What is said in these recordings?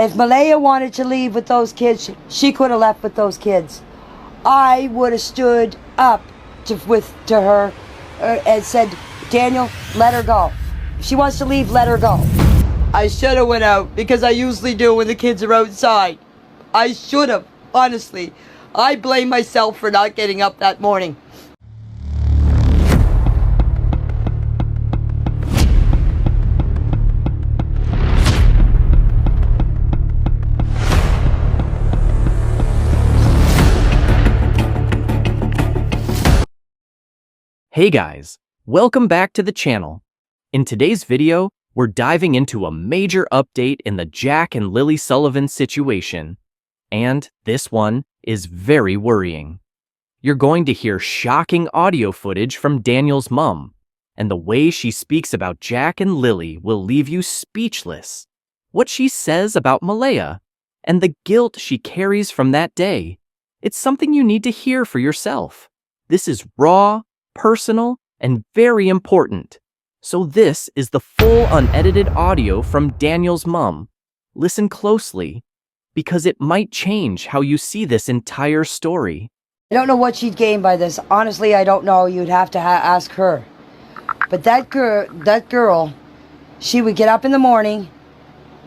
If Malaya wanted to leave with those kids, she could have left with those kids. I would have stood up to her and said, Daniel, let her go. If she wants to leave, let her go. I should have went out, because I usually do when the kids are outside. I should have, honestly. I blame myself for not getting up that morning. Hey guys, welcome back to the channel. In today's video, we're diving into a major update in the Jack and Lilly Sullivan situation. And this one is very worrying. You're going to hear shocking audio footage from Daniel's mom, and the way she speaks about Jack and Lilly will leave you speechless. What she says about Malaya, and the guilt she carries from that day, it's something you need to hear for yourself. This is raw, personal, and very important. So this is the full unedited audio from Daniel's mom. Listen closely, because it might change how you see this entire story. I don't know what she'd gain by this. Honestly, I don't know. You'd have to ask her. But that girl, she would get up in the morning,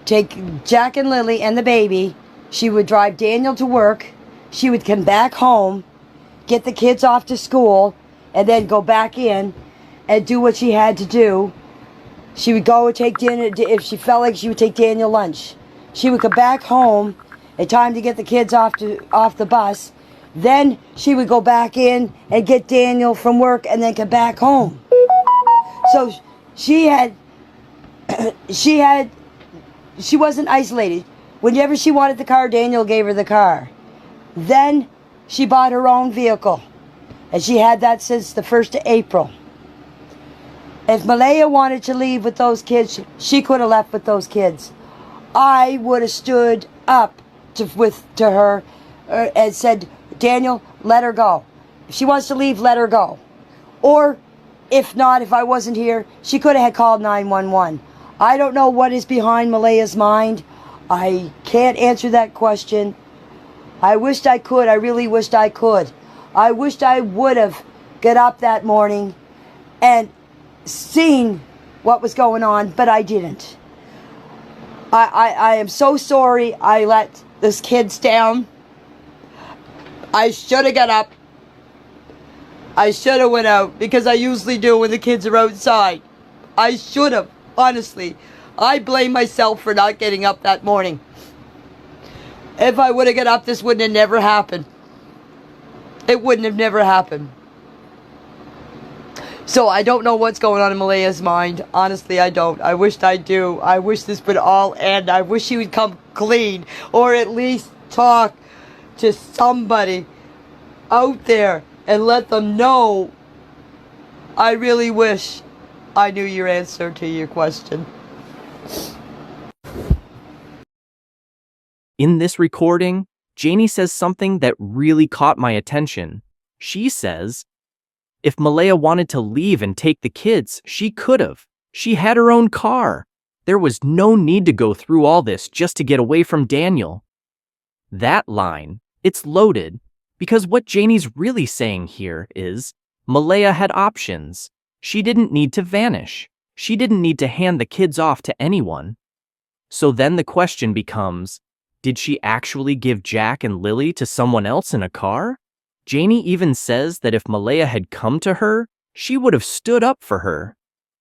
take Jack and Lilly and the baby. She would drive Daniel to work. She would come back home, get the kids off to school, and then go back in and do what she had to do. She would go and take dinner. If she felt like, she would take Daniel lunch. She would come back home in time to get the kids off the bus. Then she would go back in and get Daniel from work and then come back home. So she wasn't isolated. Whenever she wanted the car, Daniel gave her the car. Then she bought her own vehicle. And she had that since the 1st of April. If Malaya wanted to leave with those kids, she could have left with those kids. I would have stood up to her and said, Daniel, let her go. If she wants to leave, let her go. Or, if not, if I wasn't here, she could have called 911. I don't know what is behind Malaya's mind. I can't answer that question. I wished I could. I really wished I could. I wished I would have got up that morning and seen what was going on, but I didn't. I am so sorry I let those kids down. I should have got up. I should have went out, because I usually do when the kids are outside. I should have, honestly. I blame myself for not getting up that morning. If I would have got up, this wouldn't have never happened. It wouldn't have never happened. So I don't know what's going on in Malaya's mind. Honestly, I don't. I wished I do. I wish this would all end. I wish she would come clean, or at least talk to somebody out there and let them know. I really wish I knew your answer to your question. In this recording, Janie says something that really caught my attention. She says, if Malaya wanted to leave and take the kids, she could have. She had her own car. There was no need to go through all this just to get away from Daniel. That line, it's loaded, because what Janie's really saying here is, Malaya had options. She didn't need to vanish. She didn't need to hand the kids off to anyone. So then the question becomes, did she actually give Jack and Lilly to someone else in a car? Janie even says that if Malaya had come to her, she would have stood up for her.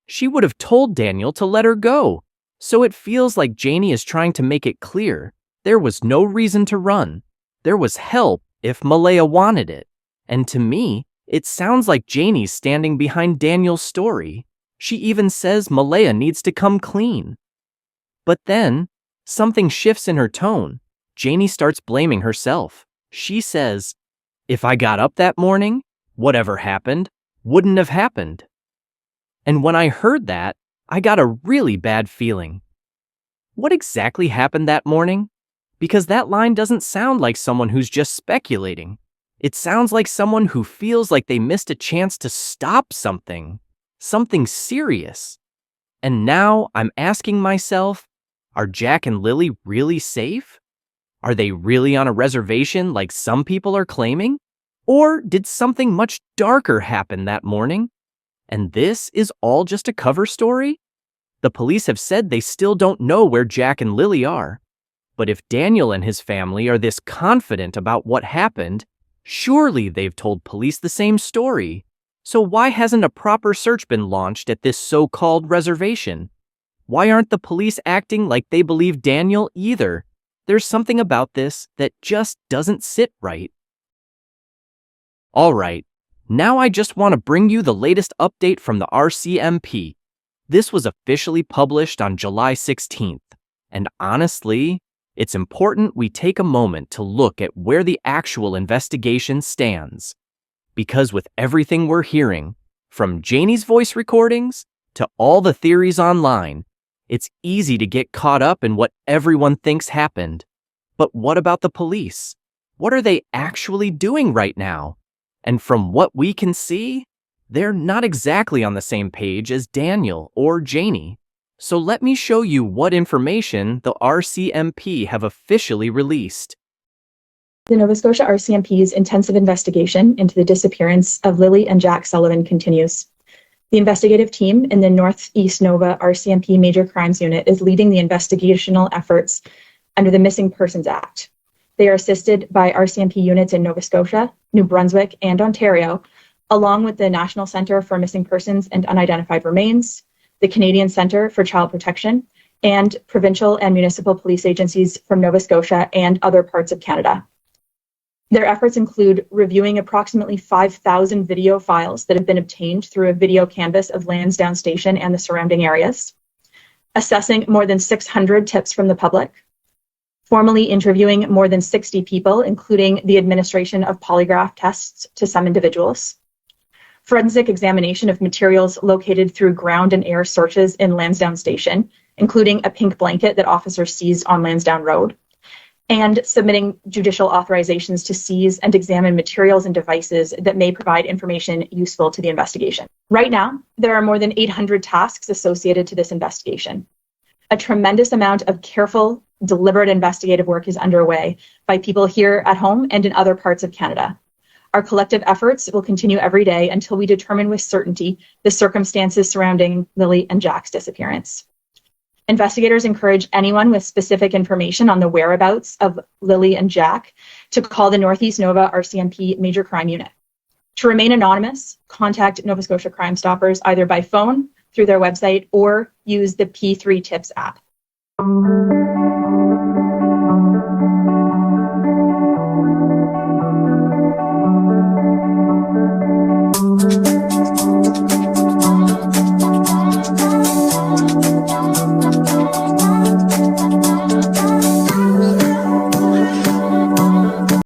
She would have told Daniel to let her go. So it feels like Janie is trying to make it clear there was no reason to run. There was help if Malaya wanted it. And to me, it sounds like Janie's standing behind Daniel's story. She even says Malaya needs to come clean. But then, something shifts in her tone. Janie starts blaming herself. She says, if I got up that morning, whatever happened wouldn't have happened. And when I heard that, I got a really bad feeling. What exactly happened that morning? Because that line doesn't sound like someone who's just speculating. It sounds like someone who feels like they missed a chance to stop something serious. And now I'm asking myself, Are Jack and Lilly really safe? Are they really on a reservation like some people are claiming? Or did something much darker happen that morning? And this is all just a cover story? The police have said they still don't know where Jack and Lilly are. But if Daniel and his family are this confident about what happened, surely they've told police the same story. So why hasn't a proper search been launched at this so-called reservation? Why aren't the police acting like they believe Daniel either? There's something about this that just doesn't sit right. All right, now I just want to bring you the latest update from the RCMP. This was officially published on July 16th, and honestly, it's important we take a moment to look at where the actual investigation stands. Because with everything we're hearing, from Janie's voice recordings to all the theories online, it's easy to get caught up in what everyone thinks happened. But what about the police? What are they actually doing right now? And from what we can see, they're not exactly on the same page as Daniel or Janie. So let me show you what information the RCMP have officially released. The Nova Scotia RCMP's intensive investigation into the disappearance of Lilly and Jack Sullivan continues. The investigative team in the Northeast Nova RCMP Major Crimes Unit is leading the investigational efforts under the Missing Persons Act. They are assisted by RCMP units in Nova Scotia, New Brunswick, and Ontario, along with the National Centre for Missing Persons and Unidentified Remains, the Canadian Centre for Child Protection, and provincial and municipal police agencies from Nova Scotia and other parts of Canada. Their efforts include reviewing approximately 5,000 video files that have been obtained through a video canvas of Lansdowne Station and the surrounding areas, assessing more than 600 tips from the public, formally interviewing more than 60 people, including the administration of polygraph tests to some individuals, forensic examination of materials located through ground and air searches in Lansdowne Station, including a pink blanket that officers seized on Lansdowne Road, and submitting judicial authorizations to seize and examine materials and devices that may provide information useful to the investigation. Right now, there are more than 800 tasks associated to this investigation. A tremendous amount of careful, deliberate investigative work is underway by people here at home and in other parts of Canada. Our collective efforts will continue every day until we determine with certainty the circumstances surrounding Lilly and Jack's disappearance. Investigators encourage anyone with specific information on the whereabouts of Lilly and Jack to call the Northeast Nova RCMP Major Crime Unit. To remain anonymous, contact Nova Scotia Crime Stoppers either by phone, through their website, or use the P3 Tips app.